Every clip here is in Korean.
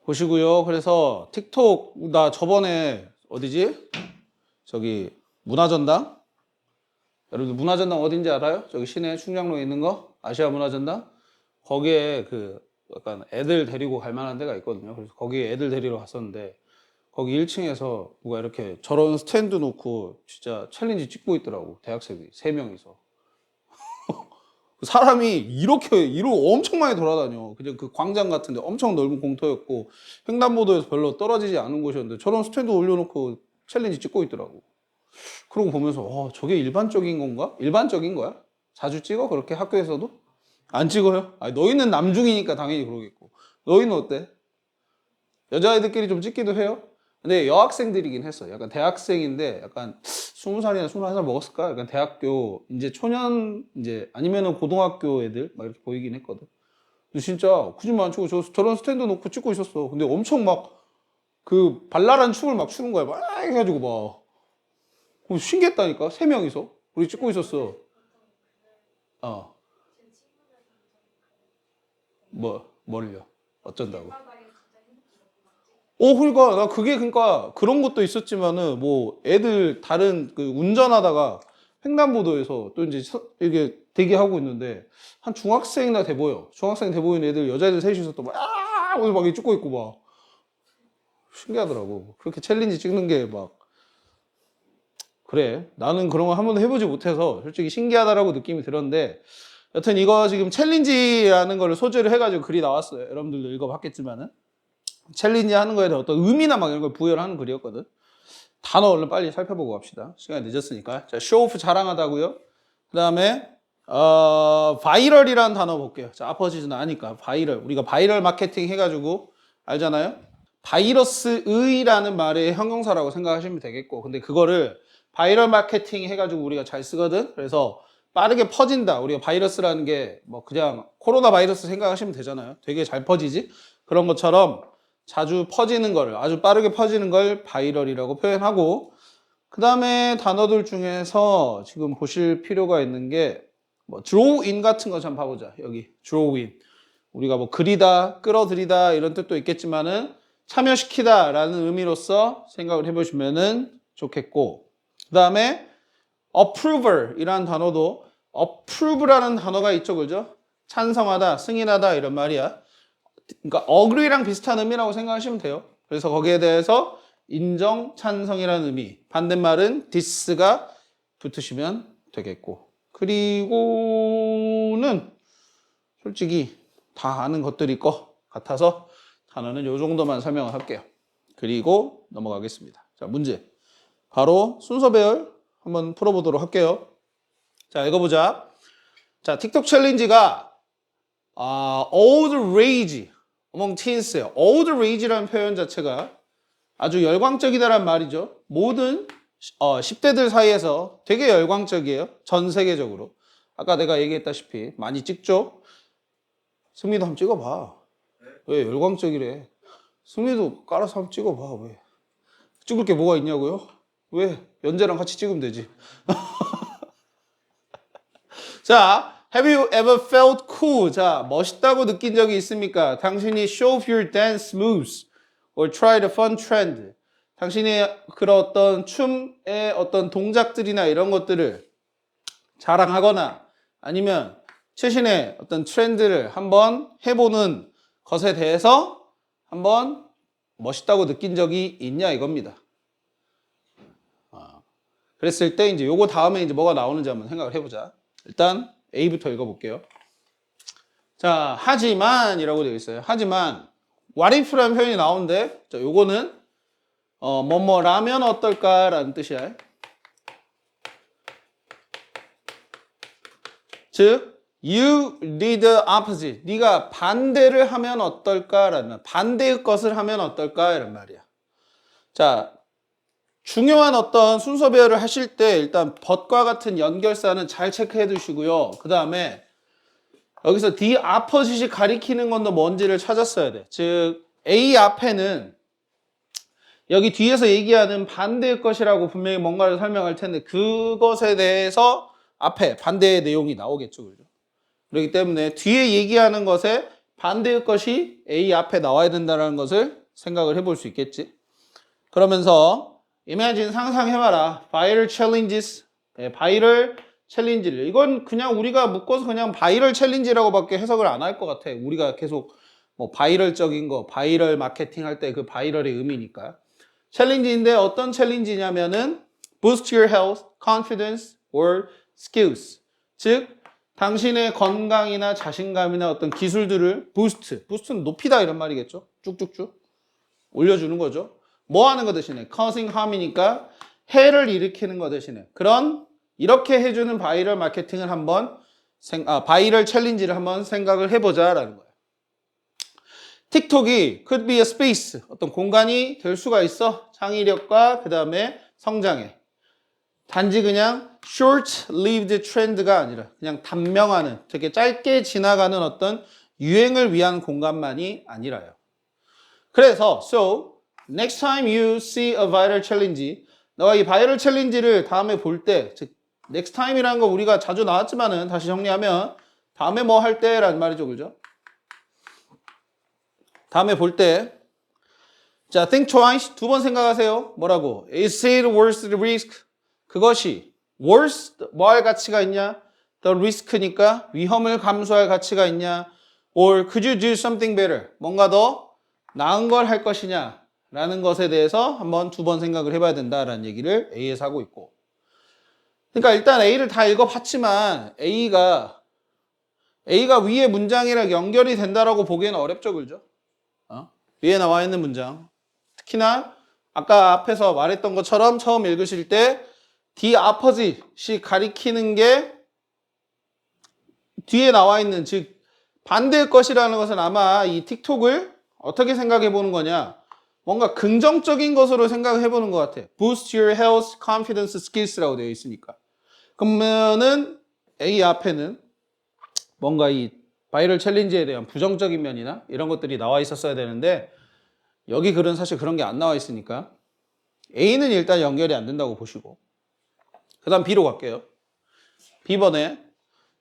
보시고요. 그래서 틱톡 나 저번에 어디지? 저기 문화전당? 여러분들 문화전당 어딘지 알아요? 저기 시내 충장로에 있는 거? 아시아 문화전당? 거기에 그 약간 애들 데리고 갈 만한 데가 있거든요. 그래서 거기에 애들 데리러 갔었는데 거기 1층에서 누가 이렇게 저런 스탠드 놓고 진짜 챌린지 찍고 있더라고. 대학생이 3명이서. 사람이 이렇게 엄청 많이 돌아다녀. 그냥 그 광장 같은데 엄청 넓은 공터였고 횡단보도에서 별로 떨어지지 않은 곳이었는데 저런 스탠드 올려놓고 챌린지 찍고 있더라고. 그러고 보면서 저게 일반적인 건가? 일반적인 거야? 자주 찍어? 그렇게 학교에서도? 안 찍어요? 아니, 너희는 남중이니까 당연히 그러겠고 너희는 어때? 여자애들끼리 좀 찍기도 해요? 근데 여학생들이긴 했어. 약간 대학생인데 약간 20살이나 21살 먹었을까? 약간 대학교 이제 초년 이제 아니면은 고등학교 애들 막 이렇게 보이긴 했거든. 근데 진짜 굳이 안 치고 저런 스탠드 놓고 찍고 있었어. 근데 엄청 막 그 발랄한 춤을 막 추는 거야. 막 해가지고 막 신기했다니까. 3명이서 우리 찍고 있었어. 어. 뭘요? 어쩐다고? 그러니까 나 그러니까 그런 것도 있었지만은 뭐 애들 다른 그 운전하다가 횡단보도에서 또 이제 이게 대기하고 있는데 한 중학생이나 돼 보여. 중학생 돼 보이는 애들 여자애들 셋이서 또 막 찍고 있고 막 신기하더라고. 그렇게 챌린지 찍는 게 막 그래. 나는 그런 거 한 번도 해보지 못해서 솔직히 신기하다라고 느낌이 들었는데 여튼 이거 지금 챌린지라는 거를 소재로 해가지고 글이 나왔어요. 여러분들도 읽어봤겠지만은. 챌린지 하는 거에 대한 어떤 의미나 막 이런 걸 부여를 하는 글이었거든. 단어 얼른 빨리 살펴보고 갑시다. 시간이 늦었으니까. 자, 쇼오프 자랑하다고요. 그 다음에 바이럴이라는 단어 볼게요. 자, 아퍼지는 아니까 바이럴. 우리가 바이럴 마케팅 해가지고 알잖아요. 바이러스의라는 말의 형용사라고 생각하시면 되겠고, 근데 그거를 바이럴 마케팅 해가지고 우리가 잘 쓰거든. 그래서 빠르게 퍼진다. 우리가 바이러스라는 게 뭐 그냥 코로나 바이러스 생각하시면 되잖아요. 되게 잘 퍼지지. 그런 것처럼 자주 퍼지는 걸, 아주 빠르게 퍼지는 걸 바이럴이라고 표현하고, 그 다음에 단어들 중에서 지금 보실 필요가 있는 게 뭐 draw in 같은 거 좀 봐보자. 여기 draw in. 우리가 뭐 그리다, 끌어들이다 이런 뜻도 있겠지만은 참여시키다 라는 의미로서 생각을 해보시면은 좋겠고, 그 다음에 approver 이라는 단어도 approve라는 단어가 있죠. 그죠? 찬성하다, 승인하다 이런 말이야. 그러니까 agree랑 비슷한 의미라고 생각하시면 돼요. 그래서 거기에 대해서 인정, 찬성이라는 의미. 반대말은 dis가 붙으시면 되겠고. 그리고는 솔직히 다 아는 것들일 것 같아서 단어는 요 정도만 설명을 할게요. 그리고 넘어가겠습니다. 자, 문제. 바로 순서 배열 한번 풀어보도록 할게요. 자, 읽어보자. 자, 틱톡 챌린지가 all the rage among teens예요. all the rage라는 표현 자체가 아주 열광적이다란 말이죠. 모든 10대들 사이에서 되게 열광적이에요. 전 세계적으로. 아까 내가 얘기했다시피 많이 찍죠. 승미도 한번 찍어봐. 왜 열광적이래. 승미도 깔아서 한번 찍어봐. 왜? 찍을 게 뭐가 있냐고요? 왜? 연재랑 같이 찍으면 되지. 자, have you ever felt cool? 자, 멋있다고 느낀 적이 있습니까? 당신이 show off your dance moves or try the fun trend. 당신이 그런 어떤 춤의 어떤 동작들이나 이런 것들을 자랑하거나 아니면 최신의 어떤 트렌드를 한번 해보는 것에 대해서 한번 멋있다고 느낀 적이 있냐 이겁니다. 그랬을 때 이제 요거 다음에 이제 뭐가 나오는지 한번 생각을 해보자. 일단 A부터 읽어볼게요. 자, 하지만이라고 되어 있어요. 하지만 what if라는 표현이 나오는데, 자, 요거는 뭐뭐라면 어떨까라는 뜻이야. 즉, you did the opposite. 네가 반대를 하면 어떨까라는 말. 반대의 것을 하면 어떨까 이런 말이야. 자, 중요한 어떤 순서 배열을 하실 때 일단 but과 같은 연결사는 잘 체크해 두시고요. 그 다음에 여기서 the opposite이 가리키는 건 뭔지를 찾았어야 돼. 즉 A 앞에는 여기 뒤에서 얘기하는 반대의 것이라고 분명히 뭔가를 설명할 텐데 그것에 대해서 앞에 반대의 내용이 나오겠죠. 그렇기 때문에 뒤에 얘기하는 것에 반대의 것이 A 앞에 나와야 된다는 것을 생각을 해볼 수 있겠지. 그러면서 imagine 상상해봐라. viral challenges, viral challenge를 이건 그냥 우리가 묶어서 그냥 viral challenge라고밖에 해석을 안 할 것 같아. 우리가 계속 뭐 바이럴적인 거, 바이럴 마케팅 할 때 그 바이럴의 의미니까. 챌린지인데 어떤 챌린지냐면은 boost your health, confidence, or skills. 즉 당신의 건강이나 자신감이나 어떤 기술들을 부스트는 높이다 이런 말이겠죠. 쭉쭉쭉 올려주는 거죠. 뭐 하는 거 대신에 causing harm이니까 해를 일으키는 거 대신에 그런 이렇게 해주는 바이럴 마케팅을 한번 바이럴 챌린지를 한번 생각을 해보자라는 거예요. 틱톡이 could be a space 어떤 공간이 될 수가 있어. 창의력과 그 다음에 성장에. 단지 그냥 short-lived trend가 아니라 그냥 단명하는 되게 짧게 지나가는 어떤 유행을 위한 공간만이 아니라요. 그래서 so next time you see a viral challenge 너가 이 바이럴 챌린지를 다음에 볼 때 즉 next time이라는 거 우리가 자주 나왔지만은 다시 정리하면 다음에 뭐 할 때라는 말이죠. 그죠? 다음에 볼 때 자, think twice 두 번 생각하세요. 뭐라고? Is it worth the risk? 그것이 worth 뭐 할 가치가 있냐? The risk니까 위험을 감수할 가치가 있냐? Or could you do something better? 뭔가 더 나은 걸 할 것이냐? 라는 것에 대해서 한번 두 번 생각을 해봐야 된다라는 얘기를 A에서 하고 있고. 그러니까 일단 A를 다 읽어봤지만 A가 위에 문장이랑 연결이 된다라고 보기에는 어렵죠, 그죠? 위에 나와 있는 문장. 특히나 아까 앞에서 말했던 것처럼 처음 읽으실 때 the opposite이 가리키는 게 뒤에 나와 있는 즉 반대의 것이라는 것은 아마 이 틱톡을 어떻게 생각해 보는 거냐 뭔가 긍정적인 것으로 생각해 보는 것 같아. Boost your health, confidence, skills라고 되어 있으니까. 그러면은 A 앞에는 뭔가 이 바이럴 챌린지에 대한 부정적인 면이나 이런 것들이 나와 있었어야 되는데 여기 글은 사실 그런 게 안 나와 있으니까 A는 일단 연결이 안 된다고 보시고 그 다음 B로 갈게요. B번에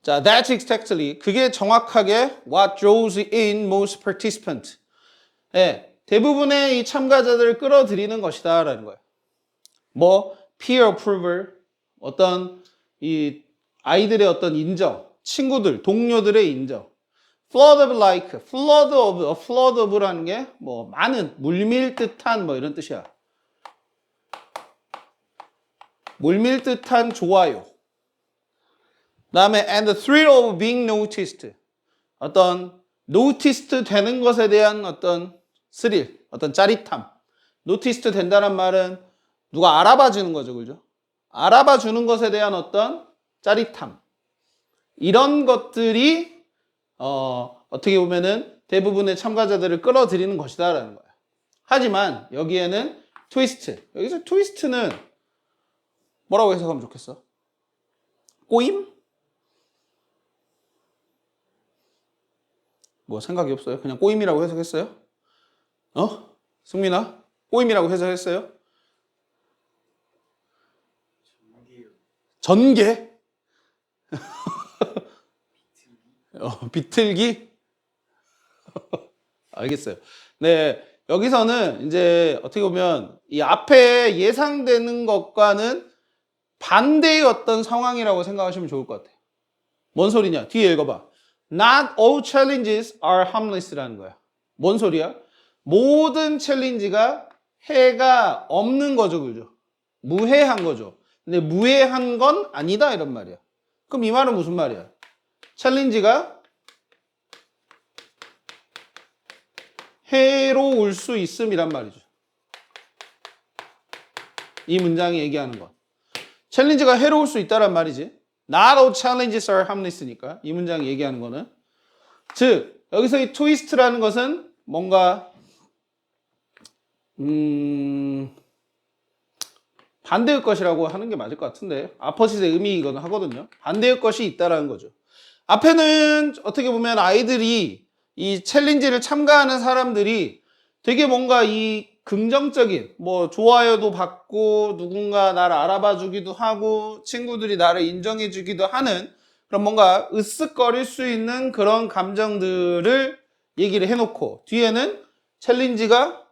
자, that's exactly 그게 정확하게 what draws in most participants 대부분의 이 참가자들을 끌어들이는 것이다 라는 거예요. 뭐 peer approval 어떤 이 아이들의 어떤 인정 친구들, 동료들의 인정 flood of like, flood of라는 게 뭐 많은, 물밀듯한 뭐 이런 뜻이야. 물밀듯한 좋아요. 그 다음에 and the thrill of being noticed. 어떤 noticed 되는 것에 대한 어떤 스릴, 어떤 짜릿함. noticed 된다는 말은 누가 알아봐 주는 거죠. 그죠? 알아봐 주는 것에 대한 어떤 짜릿함. 이런 것들이 어떻게 보면은 대부분의 참가자들을 끌어들이는 것이다 라는 거야. 하지만 여기에는 트위스트. 여기서 트위스트는 뭐라고 해석하면 좋겠어? 꼬임? 뭐 생각이 없어요? 그냥 꼬임이라고 해석했어요? 승민아? 꼬임이라고 해석했어요? 전개? 비틀기? 알겠어요. 네, 여기서는 이제 어떻게 보면 이 앞에 예상되는 것과는 반대의 어떤 상황이라고 생각하시면 좋을 것 같아요. 뭔 소리냐? 뒤에 읽어봐. Not all challenges are harmless라는 거야. 뭔 소리야? 모든 챌린지가 해가 없는 거죠, 그죠? 무해한 거죠. 근데 무해한 건 아니다 이런 말이야. 그럼 이 말은 무슨 말이야? 챌린지가 해로울 수 있음이란 말이죠. 이 문장이 얘기하는 것. 챌린지가 해로울 수 있다란 말이지. Not all challenges are harmless니까 이 문장이 얘기하는 거는 즉 여기서 이 트위스트라는 것은 뭔가 반대의 것이라고 하는 게 맞을 것 같은데 아퍼짓의 의미이거든 하거든요. 반대의 것이 있다라는 거죠. 앞에는 어떻게 보면 아이들이 이 챌린지를 참가하는 사람들이 되게 뭔가 이 긍정적인 뭐 좋아요도 받고 누군가 나를 알아봐 주기도 하고 친구들이 나를 인정해 주기도 하는 그런 뭔가 으쓱거릴 수 있는 그런 감정들을 얘기를 해놓고 뒤에는 챌린지가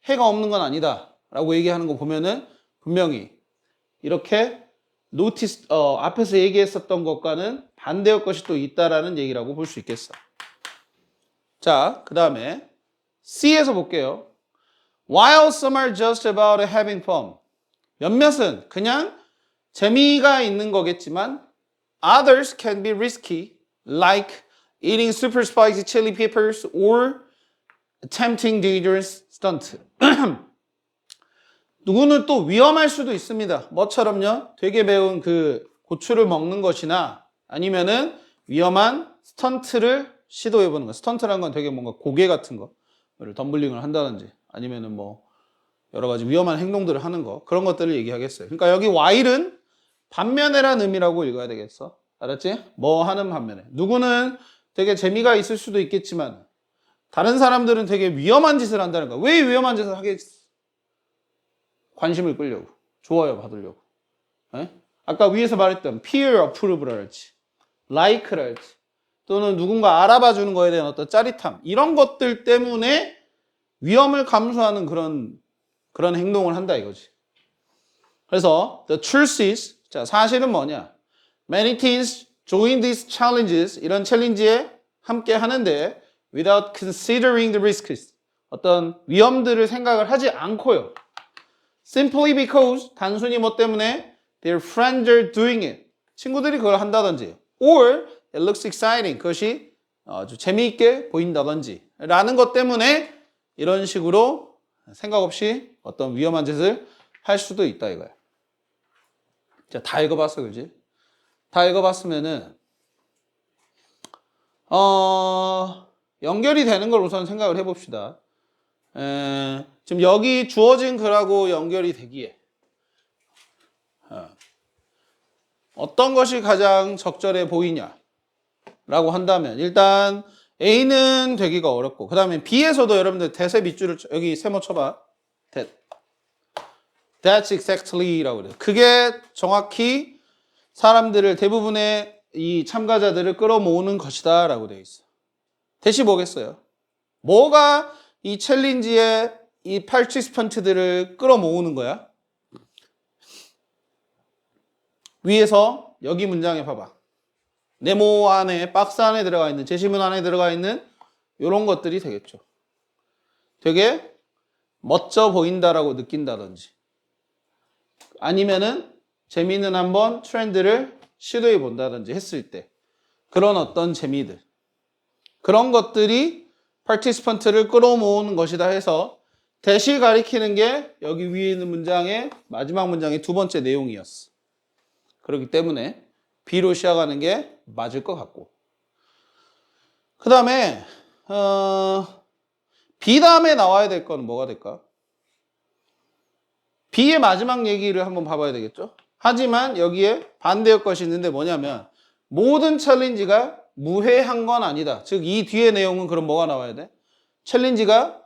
해가 없는 건 아니다 라고 얘기하는 거 보면은 분명히 이렇게 노티스 앞에서 얘기했었던 것과는 반대의 것이 또 있다라는 얘기라고 볼 수 있겠어. 자, 그 다음에 C에서 볼게요. While some are just about having fun. 몇몇은 그냥 재미가 있는 거겠지만 others can be risky, like eating super spicy chili peppers or attempting dangerous stunt. 누구는 또 위험할 수도 있습니다. 뭐처럼요? 되게 매운 그 고추를 먹는 것이나 아니면은 위험한 스턴트를 시도해보는 거. 스턴트란 건 되게 뭔가 고개 같은 거를 덤블링을 한다든지 아니면은 뭐 여러 가지 위험한 행동들을 하는 거. 그런 것들을 얘기하겠어요. 그러니까 여기 while은 반면에란 의미라고 읽어야 되겠어. 알았지? 뭐 하는 반면에. 누구는 되게 재미가 있을 수도 있겠지만 다른 사람들은 되게 위험한 짓을 한다는 거야. 왜 위험한 짓을 하겠어? 관심을 끌려고. 좋아요 받으려고. 에? 아까 위에서 말했던 peer approval랄지 like랄지 또는 누군가 알아봐 주는 거에 대한 어떤 짜릿함 이런 것들 때문에 위험을 감수하는 그런 행동을 한다 이거지. 그래서 the truth is 자 사실은 뭐냐? Many teens join these challenges 이런 챌린지에 함께 하는데 without considering the risks 어떤 위험들을 생각을 하지 않고요. Simply because 단순히 뭐 때문에 their friends are doing it 친구들이 그걸 한다든지 or it looks exciting 그것이 아주 재미있게 보인다든지 라는 것 때문에 이런 식으로 생각 없이 어떤 위험한 짓을 할 수도 있다 이거야. 자, 다 읽어봤어 그지? 다 읽어봤으면은 연결이 되는 걸 우선 생각을 해봅시다. 지금 여기 주어진 글하고 연결이 되기에 어떤 것이 가장 적절해 보이냐 라고 한다면 일단 A는 되기가 어렵고 그 다음에 B에서도 여러분들 대세 밑줄을 여기 세모 쳐봐. That's exactly 라고 그래요. 그게 정확히 사람들을 대부분의 이 참가자들을 끌어모으는 것이다 라고 되어 있어. 대시 뭐겠어요? 뭐가 이 챌린지에 이 파티시펀트들을 끌어모으는 거야? 위에서 여기 문장에 봐봐. 네모 안에 박스 안에 들어가 있는 제시문 안에 들어가 있는 이런 것들이 되겠죠. 되게 멋져 보인다라고 느낀다든지 아니면은 재미있는 한번 트렌드를 시도해 본다든지 했을 때 그런 어떤 재미들 그런 것들이 파티시펀트를 끌어모으는 것이다 해서 대시 가리키는 게 여기 위에 있는 문장의 마지막 문장의 두 번째 내용이었어. 그렇기 때문에 B로 시작하는 게 맞을 것 같고 그 다음에 B 다음에 나와야 될 거는 뭐가 될까? B의 마지막 얘기를 한번 봐봐야 되겠죠? 하지만 여기에 반대의 것이 있는데 뭐냐면 모든 챌린지가 무해한 건 아니다. 즉 이 뒤의 내용은 그럼 뭐가 나와야 돼? 챌린지가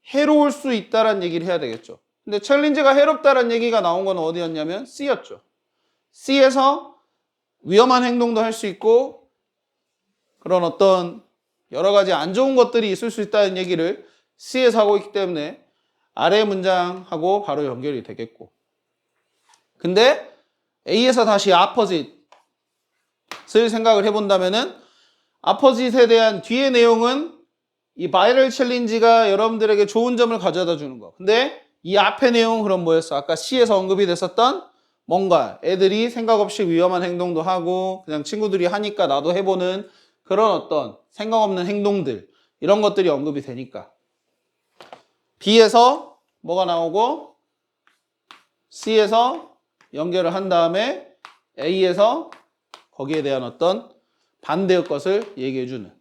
해로울 수 있다라는 얘기를 해야 되겠죠. 근데 챌린지가 해롭다라는 얘기가 나온 건 어디였냐면 C였죠. C에서 위험한 행동도 할 수 있고 그런 어떤 여러 가지 안 좋은 것들이 있을 수 있다는 얘기를 C에서 하고 있기 때문에 아래 문장하고 바로 연결이 되겠고 근데 A에서 다시 아퍼짓을 생각을 해본다면은 아퍼짓에 대한 뒤의 내용은 이 바이럴 챌린지가 여러분들에게 좋은 점을 가져다 주는 거. 근데 이 앞의 내용은 그럼 뭐였어? 아까 C에서 언급이 됐었던 뭔가 애들이 생각 없이 위험한 행동도 하고 그냥 친구들이 하니까 나도 해보는 그런 어떤 생각 없는 행동들 이런 것들이 언급이 되니까 B에서 뭐가 나오고 C에서 연결을 한 다음에 A에서 거기에 대한 어떤 반대의 것을 얘기해주는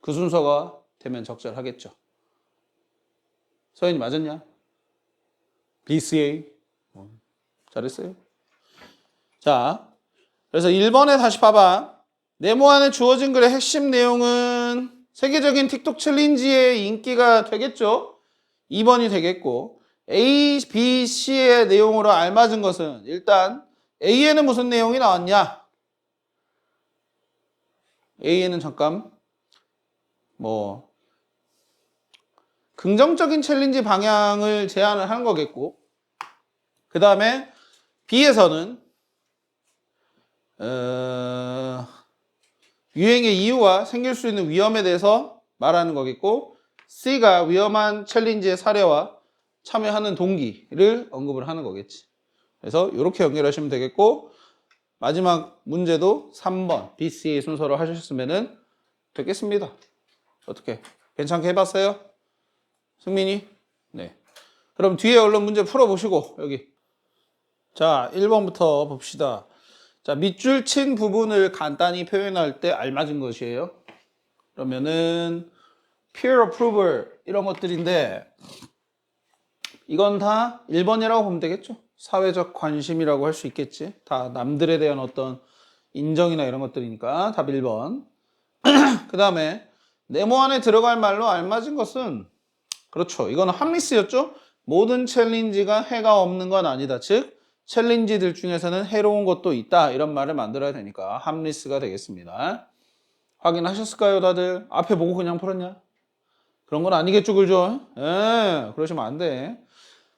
그 순서가 되면 적절하겠죠. 서현이 맞았냐? BCA 잘했어요. 자, 그래서 1번에 다시 봐봐. 네모 안에 주어진 글의 핵심 내용은 세계적인 틱톡 챌린지의 인기가 되겠죠. 2번이 되겠고 A, B, C의 내용으로 알맞은 것은 일단 A에는 무슨 내용이 나왔냐? A에는 잠깐 뭐 긍정적인 챌린지 방향을 제안을 하는 거겠고, 그 다음에 B에서는 유행의 이유와 생길 수 있는 위험에 대해서 말하는 거겠고, C가 위험한 챌린지의 사례와 참여하는 동기를 언급을 하는 거겠지. 그래서 이렇게 연결하시면 되겠고, 마지막 문제도 3번 BCA 순서로 하셨으면 되겠습니다. 어떻게? 괜찮게 해봤어요? 승민이? 네. 그럼 뒤에 얼른 문제 풀어보시고 여기. 자, 1번부터 봅시다. 자, 밑줄 친 부분을 간단히 표현할 때 알맞은 것이에요. 그러면은 peer approval 이런 것들인데 이건 다 1번이라고 보면 되겠죠. 사회적 관심이라고 할 수 있겠지. 다 남들에 대한 어떤 인정이나 이런 것들이니까 답 1번. 그 다음에 네모 안에 들어갈 말로 알맞은 것은 그렇죠. 이거는 함리스였죠. 모든 챌린지가 해가 없는 건 아니다. 즉 챌린지들 중에서는 해로운 것도 있다. 이런 말을 만들어야 되니까 함리스가 되겠습니다. 확인하셨을까요, 다들? 앞에 보고 그냥 풀었냐? 그런 건 아니겠죠, 그죠? 예, 그러시면 안 돼.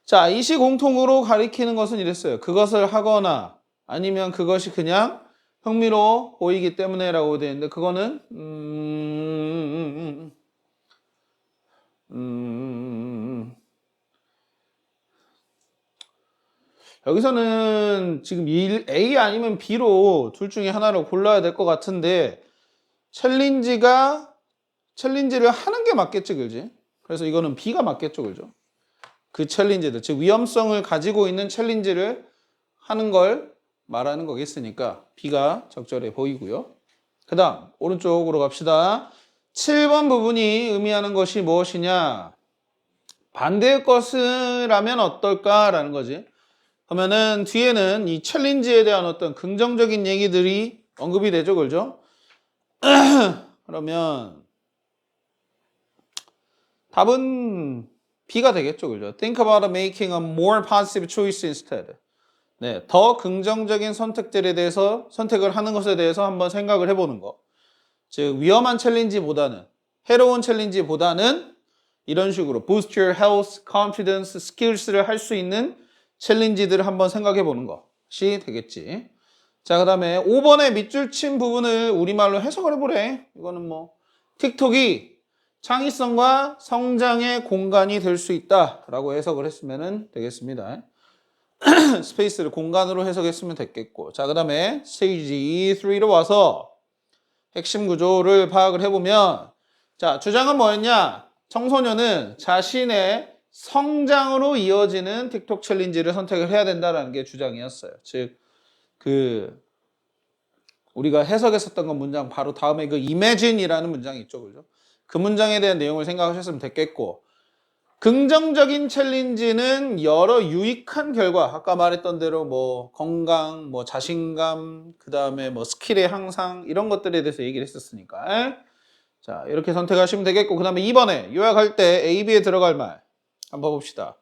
자, 이시 공통으로 가리키는 것은 이랬어요. 그것을 하거나 아니면 그것이 그냥 흥미로워 보이기 때문에 라고 되어 있는데 그거는 여기서는 지금 A 아니면 B로 둘 중에 하나를 골라야 될 것 같은데 챌린지를 하는 게 맞겠지, 그지? 그래서 이거는 B가 맞겠죠, 그죠? 그 챌린지들, 즉 위험성을 가지고 있는 챌린지를 하는 걸 말하는 거겠으니까 B가 적절해 보이고요. 그 다음 오른쪽으로 갑시다. 7번 부분이 의미하는 것이 무엇이냐? 반대의 것이라면 어떨까라는 거지. 그러면은 뒤에는 이 챌린지에 대한 어떤 긍정적인 얘기들이 언급이 되죠, 그죠? 그러면 답은 B가 되겠죠, 그죠? Think about making a more positive choice instead. 네, 더 긍정적인 선택들에 대해서 선택을 하는 것에 대해서 한번 생각을 해보는 거. 즉 위험한 챌린지보다는 해로운 챌린지보다는 이런 식으로 boost your health, confidence, skills를 할 수 있는 챌린지들을 한번 생각해 보는 것이 되겠지. 자, 그 다음에 5번의 밑줄 친 부분을 우리말로 해석을 해보래. 이거는 뭐 틱톡이 창의성과 성장의 공간이 될 수 있다라고 해석을 했으면 되겠습니다. 스페이스를 공간으로 해석했으면 됐겠고. 자, 그 다음에 스테이지 3로 와서 핵심 구조를 파악을 해보면 자, 주장은 뭐였냐? 청소년은 자신의 성장으로 이어지는 틱톡 챌린지를 선택을 해야 된다는 게 주장이었어요. 즉, 우리가 해석했었던 건 문장 바로 다음에 그 imagine이라는 문장이 있죠. 그죠? 그 문장에 대한 내용을 생각하셨으면 됐겠고, 긍정적인 챌린지는 여러 유익한 결과, 아까 말했던 대로 뭐 건강, 뭐 자신감, 그 다음에 뭐 스킬의 향상 이런 것들에 대해서 얘기를 했었으니까. 자, 이렇게 선택하시면 되겠고, 그 다음에 2번에 요약할 때 A, B에 들어갈 말 한번 봅시다.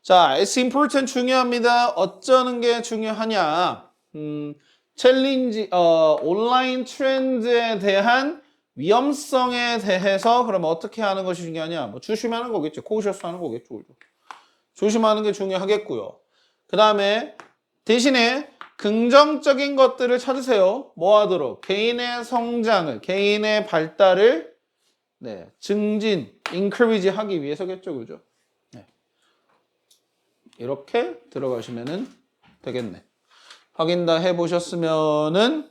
자, it's important 중요합니다. 어쩌는 게 중요하냐? 챌린지, 온라인 트렌드에 대한 위험성에 대해서 그러면 어떻게 하는 것이 중요하냐? 뭐 조심하는 거겠죠. 코셔스 하는 거겠죠. 조심하는 게 중요하겠고요. 그 다음에 대신에 긍정적인 것들을 찾으세요. 뭐 하도록? 개인의 성장을, 개인의 발달을 증진, encourage 하기 위해서겠죠. 그죠? 네. 이렇게 들어가시면 되겠네. 확인 다 해보셨으면은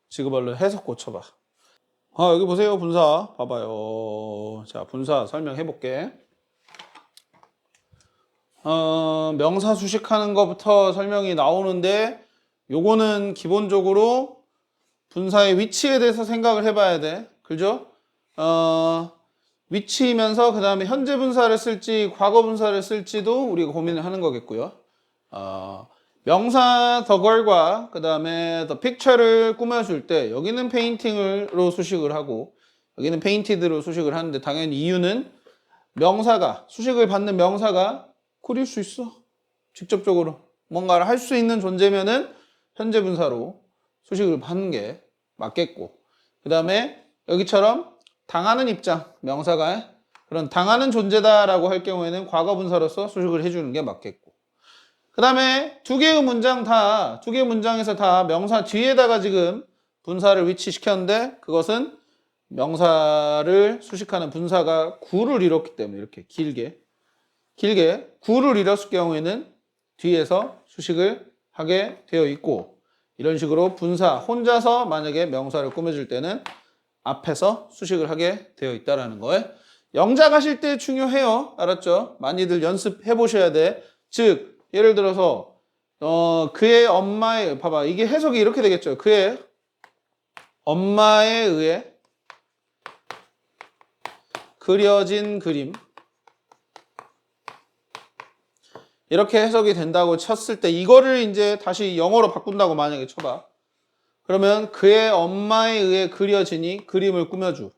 지금 얼른 해석 고쳐봐. 여기 보세요. 분사. 봐봐요. 자, 분사 설명해 볼게. 명사 수식하는 것부터 설명이 나오는데 요거는 기본적으로 분사의 위치에 대해서 생각을 해봐야 돼. 그죠? 위치이면서 그 다음에 현재 분사를 쓸지 과거 분사를 쓸지도 우리가 고민을 하는 거겠고요. 명사 the girl과 그 다음에 the picture를 꾸며줄 때 여기는 painting으로 수식을 하고 여기는 painted로 수식을 하는데 당연히 이유는 명사가 수식을 받는 명사가 그릴 수 있어. 직접적으로 뭔가를 할 수 있는 존재면은 현재 분사로 수식을 받는 게 맞겠고 그 다음에 여기처럼 당하는 입장 명사가 그런 당하는 존재다라고 할 경우에는 과거 분사로서 수식을 해주는 게 맞겠고. 그 다음에 두 개의 문장에서 다 명사 뒤에다가 지금 분사를 위치시켰는데 그것은 명사를 수식하는 분사가 구를 이뤘기 때문에 이렇게 길게 구를 이뤘을 경우에는 뒤에서 수식을 하게 되어 있고 이런 식으로 분사 혼자서 만약에 명사를 꾸며줄 때는 앞에서 수식을 하게 되어 있다라는 거예요. 영작 하실 때 중요해요. 알았죠? 많이들 연습해 보셔야 돼. 즉 예를 들어서 그의 엄마의 봐봐 이게 해석이 이렇게 되겠죠. 그의 엄마에 의해 그려진 그림 이렇게 해석이 된다고 쳤을 때 이거를 이제 다시 영어로 바꾼다고 만약에 쳐봐. 그러면 그의 엄마에 의해 그려지니 그림을 꾸며주는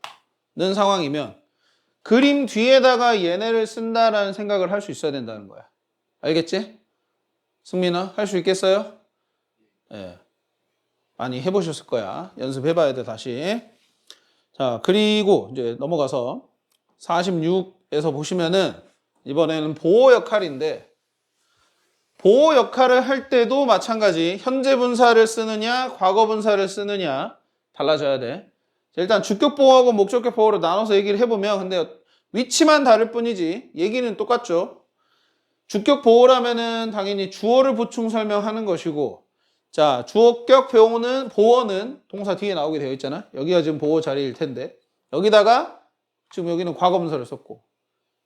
상황이면 그림 뒤에다가 얘네를 쓴다라는 생각을 할 수 있어야 된다는 거야. 알겠지? 승민아 할 수 있겠어요? 네. 많이 해보셨을 거야. 연습해봐야 돼 다시. 자 그리고 이제 넘어가서 46에서 보시면은 이번에는 보호 역할인데 보호 역할을 할 때도 마찬가지 현재 분사를 쓰느냐 과거 분사를 쓰느냐 달라져야 돼. 일단 주격 보호하고 목적격 보호로 나눠서 얘기를 해보면 근데 위치만 다를 뿐이지 얘기는 똑같죠. 주격 보호라면은 당연히 주어를 보충 설명하는 것이고 자 주어격 보어는 동사 뒤에 나오게 되어 있잖아. 여기가 지금 보호 자리일 텐데 여기다가 지금 여기는 과거 분사를 썼고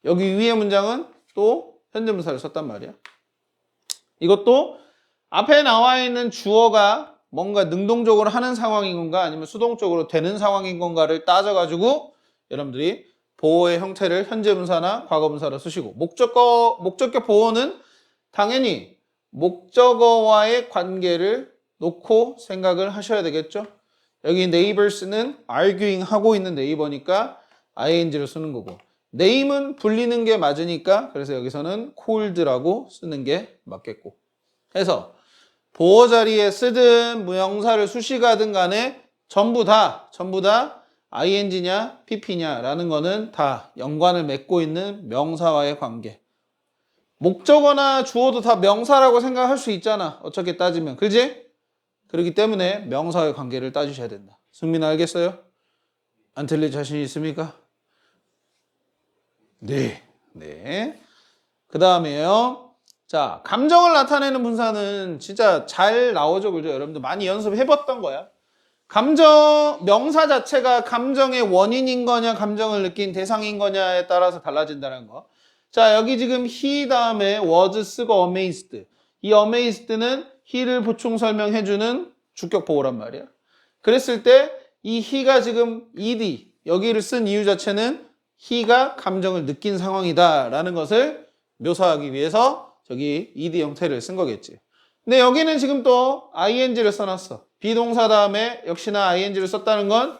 여기 위에 문장은 또 현재 분사를 썼단 말이야. 이것도 앞에 나와 있는 주어가 뭔가 능동적으로 하는 상황인 건가 아니면 수동적으로 되는 상황인 건가를 따져가지고 여러분들이 보호의 형태를 현재 분사나 과거 분사로 쓰시고 목적격 보호는 당연히 목적어와의 관계를 놓고 생각을 하셔야 되겠죠. 여기 neighbors는 arguing 하고 있는 네이버니까 ing를 쓰는 거고 name은 불리는 게 맞으니까 그래서 여기서는 called라고 쓰는 게 맞겠고 해서 보호 자리에 쓰든 명사를 수식하든 간에 전부 다 ing냐 pp냐라는 거는 다 연관을 맺고 있는 명사와의 관계. 목적어나 주어도 다 명사라고 생각할 수 있잖아. 어떻게 따지면. 그지? 그렇기 때문에 명사와의 관계를 따지셔야 된다. 승민 알겠어요? 안 틀릴 자신 있습니까? 네. 그 다음에요. 자, 감정을 나타내는 분사는 진짜 잘 나오죠. 그죠? 여러분들 많이 연습해봤던 거야. 명사 자체가 감정의 원인인 거냐, 감정을 느낀 대상인 거냐에 따라서 달라진다는 거. 자, 여기 지금 he 다음에 was 쓰고 amazed. 이 amazed는 he를 보충 설명해주는 주격 보호란 말이야. 그랬을 때 이 he가 지금 ed, 여기를 쓴 이유 자체는 he가 감정을 느낀 상황이다라는 것을 묘사하기 위해서 저기 ed 형태를 쓴 거겠지. 근데 여기는 지금 또 ing를 써놨어. 비동사 다음에 역시나 ing를 썼다는 건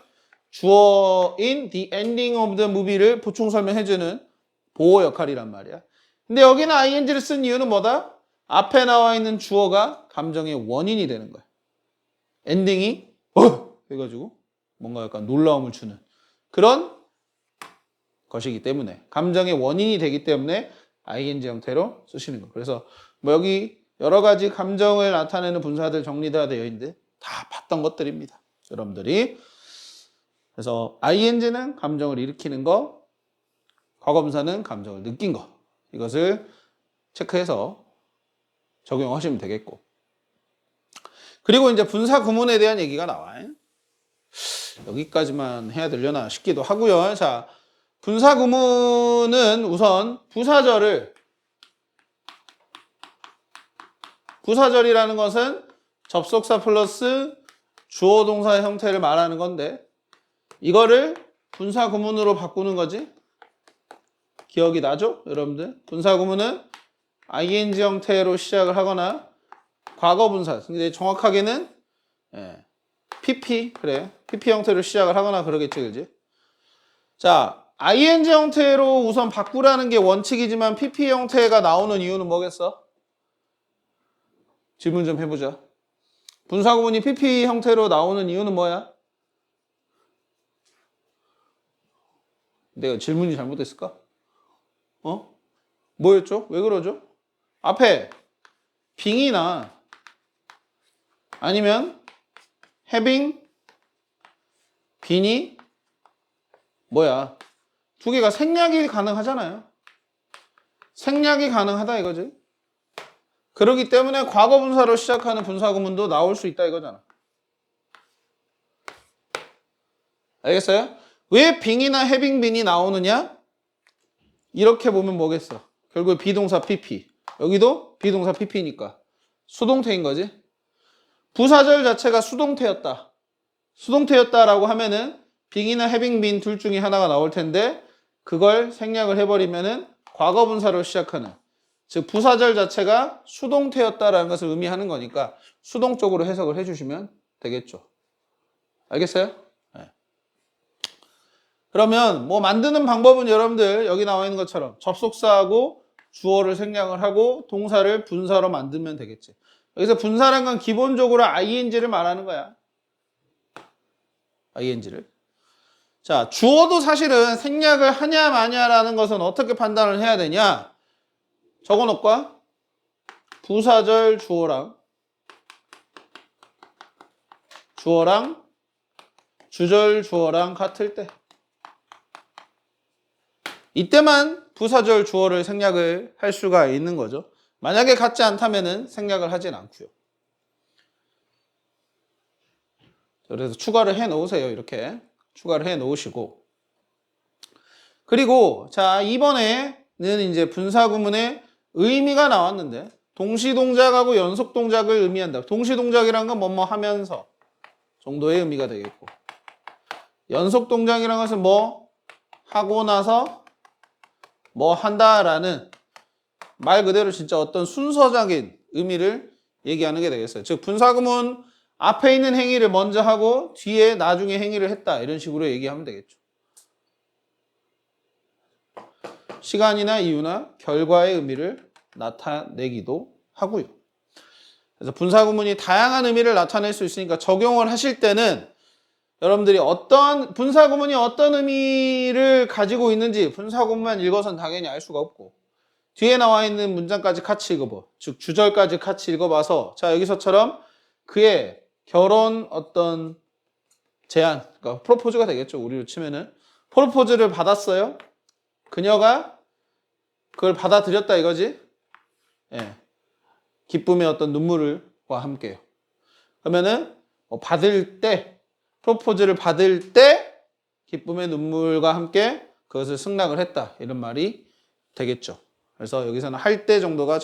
주어인 the ending of the movie를 보충 설명해주는 보호 역할이란 말이야. 근데 여기는 ing를 쓴 이유는 뭐다? 앞에 나와 있는 주어가 감정의 원인이 되는 거야. 엔딩이 해가지고 뭔가 약간 놀라움을 주는 그런 것이기 때문에 감정의 원인이 되기 때문에 ing 형태로 쓰시는 거. 그래서 뭐 여기 여러 가지 감정을 나타내는 분사들 정리가 되어 있는데 다 봤던 것들입니다. 여러분들이. 그래서 ing는 감정을 일으키는 거, 과거분사는 감정을 느낀 거. 이것을 체크해서 적용하시면 되겠고. 그리고 이제 분사 구문에 대한 얘기가 나와요. 여기까지만 해야 되려나 싶기도 하고요. 자, 분사 구문은 우선 부사절이라는 것은 접속사 플러스 주어 동사의 형태를 말하는 건데 이거를 분사 구문으로 바꾸는 거지. 기억이 나죠? 여러분들. 분사 구문은 ing 형태로 시작을 하거나 과거 분사. 근데 정확하게는 pp 형태로 시작을 하거나 그러겠지, 그지? 자, ing 형태로 우선 바꾸라는 게 원칙이지만 pp 형태가 나오는 이유는 뭐겠어? 질문 좀 해보자. 분사 구문이 pp 형태로 나오는 이유는 뭐야? 내가 질문이 잘못됐을까? 뭐였죠? 왜 그러죠? 앞에 being이나 아니면 having, being이 뭐야? 두 개가 생략이 가능하잖아요. 생략이 가능하다 이거지. 그렇기 때문에 과거 분사로 시작하는 분사구문도 나올 수 있다 이거잖아. 알겠어요? 왜 being이나 having been이 나오느냐? 이렇게 보면 뭐겠어? 결국 비동사 PP. 여기도 비동사 PP니까 수동태인 거지. 부사절 자체가 수동태였다. 수동태였다라고 하면은 being이나 having been 둘 중에 하나가 나올 텐데 그걸 생략을 해버리면은 과거 분사로 시작하는 즉 부사절 자체가 수동태였다라는 것을 의미하는 거니까 수동적으로 해석을 해주시면 되겠죠. 알겠어요? 네. 그러면 뭐 만드는 방법은 여러분들 여기 나와 있는 것처럼 접속사하고 주어를 생략을 하고 동사를 분사로 만들면 되겠지. 여기서 분사란 건 기본적으로 ing를 말하는 거야. ing를. 자, 주어도 사실은 생략을 하냐 마냐라는 것은 어떻게 판단을 해야 되냐? 적어놓을까? 부사절 주어랑 주절 주어랑 같을 때 이때만 부사절 주어를 생략을 할 수가 있는 거죠. 만약에 같지 않다면은 생략을 하진 않고요. 그래서 추가를 해 놓으세요. 이렇게 추가를 해 놓으시고 그리고 자 이번에는 이제 분사구문의 의미가 나왔는데 동시동작하고 연속동작을 의미한다. 동시동작이란 건 뭐뭐 하면서 정도의 의미가 되겠고 연속동작이란 것은 뭐 하고 나서 뭐 한다라는 말 그대로 진짜 어떤 순서적인 의미를 얘기하는 게 되겠어요. 즉 분사구문 앞에 있는 행위를 먼저 하고 뒤에 나중에 행위를 했다 이런 식으로 얘기하면 되겠죠. 시간이나 이유나 결과의 의미를 나타내기도 하고요. 그래서 분사구문이 다양한 의미를 나타낼 수 있으니까 적용을 하실 때는 여러분들이 어떤 분사구문이 어떤 의미를 가지고 있는지 분사구문만 읽어서는 당연히 알 수가 없고 뒤에 나와 있는 문장까지 같이 읽어봐. 즉 주절까지 같이 읽어봐서 자 여기서처럼 그의 결혼 어떤 제안, 그러니까 프로포즈가 되겠죠. 우리로 치면은 프로포즈를 받았어요. 그녀가 그걸 받아들였다 이거지. 예. 기쁨의 어떤 눈물과 함께요. 그러면은 받을 때 프로포즈를 받을 때 기쁨의 눈물과 함께 그것을 승낙을 했다 이런 말이 되겠죠. 그래서 여기서는 할 때 정도가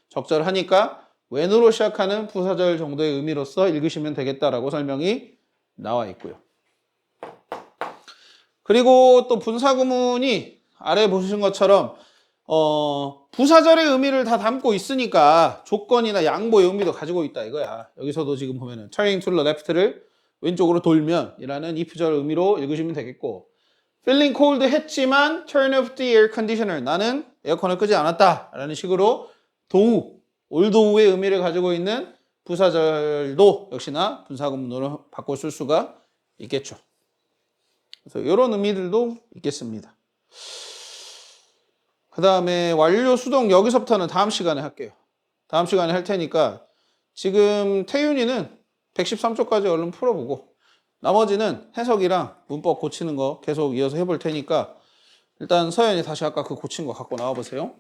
적절하니까 when으로 시작하는 부사절 정도의 의미로서 읽으시면 되겠다라고 설명이 나와 있고요. 그리고 또 분사구문이 아래 보신 것처럼 부사절의 의미를 다 담고 있으니까 조건이나 양보의 의미도 가지고 있다 이거야. 여기서도 지금 보면은 turning to the left를 왼쪽으로 돌면 이라는 if절 의미로 읽으시면 되겠고 feeling cold 했지만 turn off the air conditioner 나는 에어컨을 끄지 않았다 라는 식으로 도우 올 도우의 의미를 가지고 있는 부사절도 역시나 분사구문으로 바꿔 쓸 수가 있겠죠. 그래서 이런 의미들도 있겠습니다. 그 다음에 완료 수동 여기서부터는 다음 시간에 할게요. 다음 시간에 할 테니까 지금 태윤이는 113초까지 얼른 풀어보고 나머지는 해석이랑 문법 고치는 거 계속 이어서 해볼 테니까 일단 서연이 다시 아까 그 고친 거 갖고 나와 보세요.